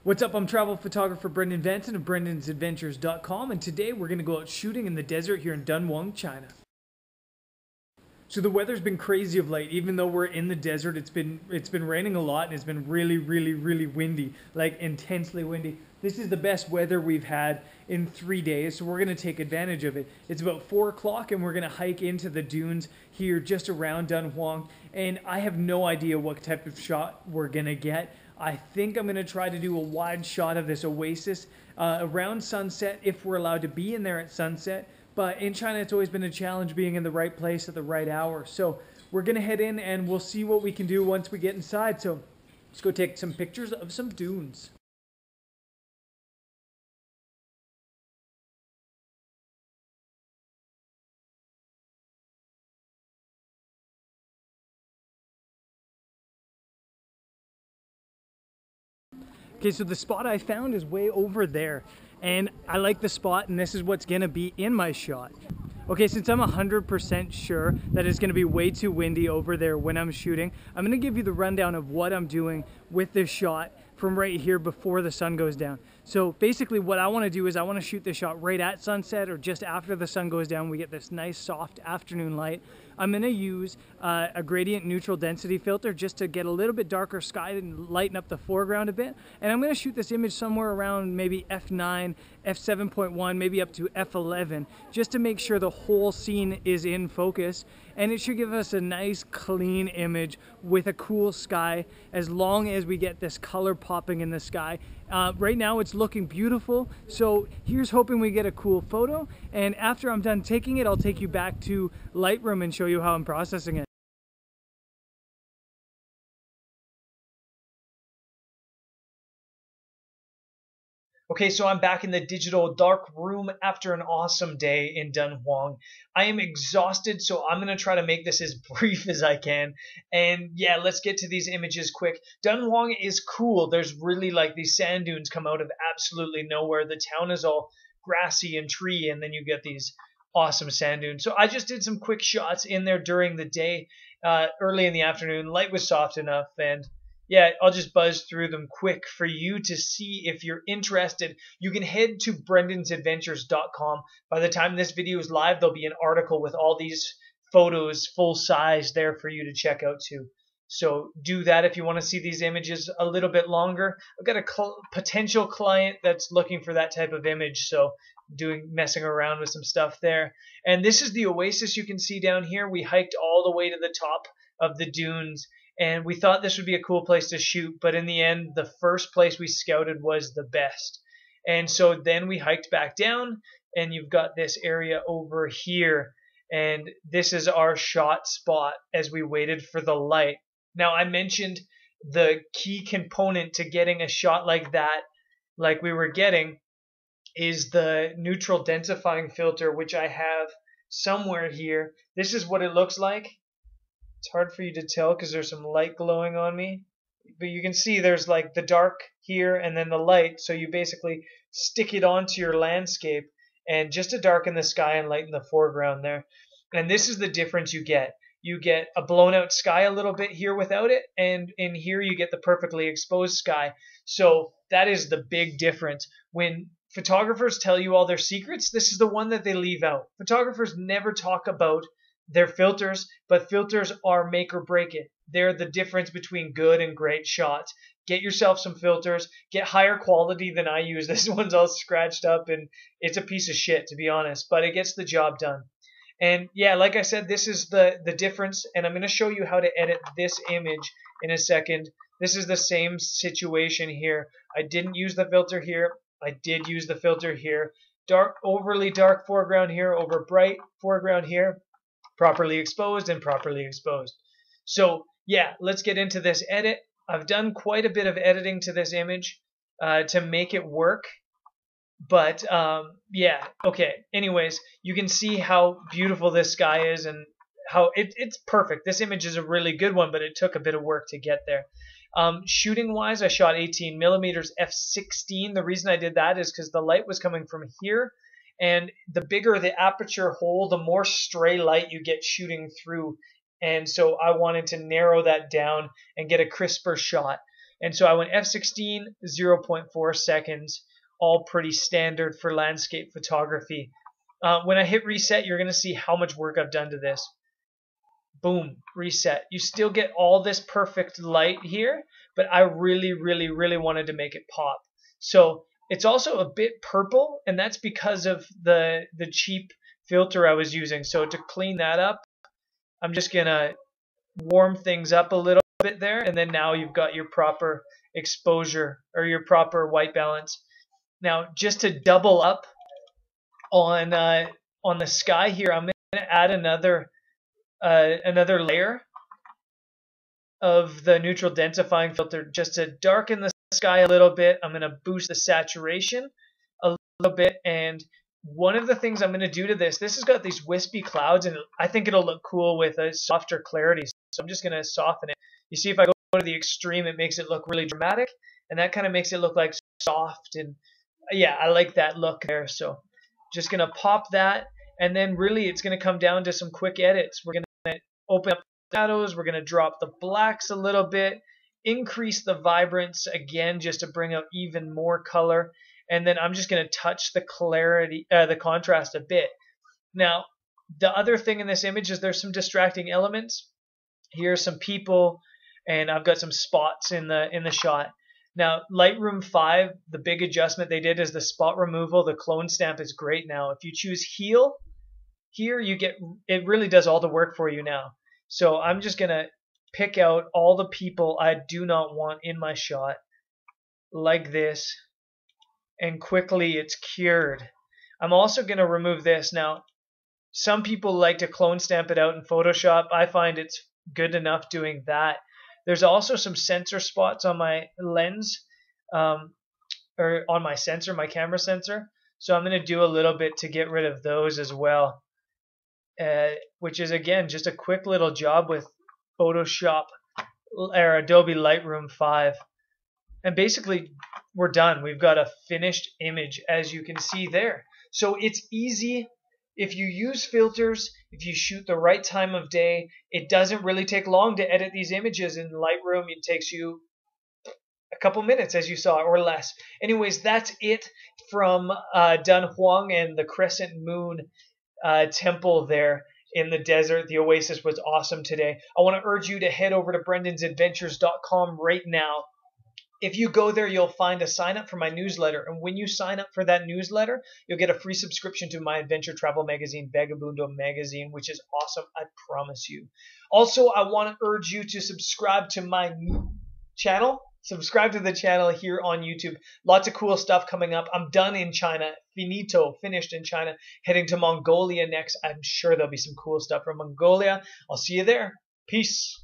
What's up? I'm travel photographer Brendan Vanson of brendansadventures.com, and today we're going to go out shooting in the desert here in Dunhuang, China. So the weather's been crazy of late. Even though we're in the desert, it's been raining a lot, and it's been really windy, like intensely windy. This is the best weather we've had in 3 days, so we're going to take advantage of it. It's about 4 o'clock, and we're going to hike into the dunes here just around Dunhuang, and I have no idea what type of shot we're going to get. I think I'm going to try to do a wide shot of this oasis around sunset, if we're allowed to be in there at sunset. But in China, it's always been a challenge being in the right place at the right hour. So we're going to head in and we'll see what we can do once we get inside. So let's go take some pictures of some dunes. Okay, so the spot I found is way over there, and I like the spot, and this is what's gonna be in my shot. Okay, since I'm 100% sure that it's gonna be way too windy over there when I'm shooting, I'm gonna give you the rundown of what I'm doing with this shot from right here before the sun goes down. So basically what I wanna do is I wanna shoot this shot right at sunset or just after the sun goes down. We get this nice soft afternoon light. I'm gonna use a gradient neutral density filter just to get a little bit darker sky and lighten up the foreground a bit. And I'm gonna shoot this image somewhere around maybe f9, f7.1, maybe up to f11, just to make sure the whole scene is in focus. And it should give us a nice clean image with a cool sky as long as we get this color popping in the sky. Right now it's looking beautiful, so here's hoping we get a cool photo, and after I'm done taking it, I'll take you back to Lightroom and show you how I'm processing it. Okay, so I'm back in the digital dark room after an awesome day in Dunhuang. I am exhausted, so I'm going to try to make this as brief as I can. And yeah, let's get to these images quick. Dunhuang is cool. There's really like these sand dunes come out of absolutely nowhere. The town is all grassy and tree, and then you get these awesome sand dunes. So I just did some quick shots in there during the day, early in the afternoon. Light was soft enough, and yeah, I'll just buzz through them quick for you to see if you're interested. You can head to brendansadventures.com. By the time this video is live, there'll be an article with all these photos full size there for you to check out too. So do that if you want to see these images a little bit longer. I've got a potential client that's looking for that type of image, so messing around with some stuff there. And this is the oasis you can see down here. We hiked all the way to the top of the dunes, and we thought this would be a cool place to shoot, but in the end, the first place we scouted was the best. And so then we hiked back down, and you've got this area over here, and this is our shot spot as we waited for the light. Now, I mentioned the key component to getting a shot like that, like we were getting, is the neutral densifying filter, which I have somewhere here. This is what it looks like. It's hard for you to tell because there's some light glowing on me, but you can see there's like the dark here and then the light, so you basically stick it onto your landscape and just to darken the sky and lighten the foreground there. And this is the difference you get. You get a blown out sky a little bit here without it, and in here you get the perfectly exposed sky. So that is the big difference. When photographers tell you all their secrets, this is the one that they leave out. Photographers never talk about their filters, but filters are make or break it. They're the difference between good and great shots. Get yourself some filters, get higher quality than I use. This one's all scratched up and it's a piece of shit, to be honest, but it gets the job done. And yeah, like I said, this is the difference, and I'm going to show you how to edit this image in a second. This is the same situation here. I didn't use the filter here. I did use the filter here. Overly dark foreground here over bright foreground here. Properly exposed and properly exposed. So yeah, let's get into this edit. I've done quite a bit of editing to this image to make it work. But yeah, okay. Anyways, you can see how beautiful this sky is and how it's perfect. This image is a really good one, but it took a bit of work to get there. Shooting wise, I shot 18 millimeters f16. The reason I did that is because the light was coming from here, and the bigger the aperture hole, the more stray light you get shooting through. And so I wanted to narrow that down and get a crisper shot. And so I went f16, 0.4 seconds, all pretty standard for landscape photography. When I hit reset, you're going to see how much work I've done to this. Boom, reset. You still get all this perfect light here, but I really, really, really wanted to make it pop. So it's also a bit purple, and that's because of the cheap filter I was using. So to clean that up, I'm just going to warm things up a little bit there, and then now you've got your proper exposure or your proper white balance. Now, just to double up on the sky here, I'm going to add another layer of the neutral densifying filter just to darken the sky a little bit. I'm going to boost the saturation a little bit, and one of the things I'm going to do to this has got these wispy clouds, and I think it'll look cool with a softer clarity. So I'm just going to soften it. You see, if I go to the extreme, it makes it look really dramatic, and that kind of makes it look like soft. And yeah, I like that look there. So just going to pop that, and then really it's going to come down to some quick edits. We're going to open up the shadows. We're going to drop the blacks a little bit, increase the vibrance again just to bring out even more color. And then I'm just going to touch the clarity, the contrast a bit. Now, the other thing in this image is there's some distracting elements. Here's some people, and I've got some spots in the shot. Now, Lightroom 5, the big adjustment they did is the spot removal. The clone stamp is great now. If you choose heal, here you get, it really does all the work for you now. So I'm just going to pick out all the people I do not want in my shot, like this. And quickly it's cured. I'm also going to remove this. Now, some people like to clone stamp it out in Photoshop. I find it's good enough doing that. There's also some sensor spots on my lens, or on my sensor, my camera sensor. So I'm going to do a little bit to get rid of those as well, which is, again, just a quick little job with Photoshop or Adobe Lightroom 5. And basically, we're done. We've got a finished image, as you can see there. So it's easy. If you use filters, if you shoot the right time of day, it doesn't really take long to edit these images in Lightroom. It takes you a couple minutes, as you saw, or less. Anyways, that's it from Dunhuang and the Crescent Moon temple there in the desert. The oasis was awesome today. I want to urge you to head over to brendansadventures.com right now. If you go there, you'll find a sign up for my newsletter. And when you sign up for that newsletter, you'll get a free subscription to my adventure travel magazine, Vagabundo Magazine, which is awesome, I promise you. Also, I want to urge you to subscribe to my channel. Subscribe to the channel here on YouTube. Lots of cool stuff coming up. I'm done in China. Finito, finished in China. Heading to Mongolia next. I'm sure there'll be some cool stuff from Mongolia. I'll see you there. Peace.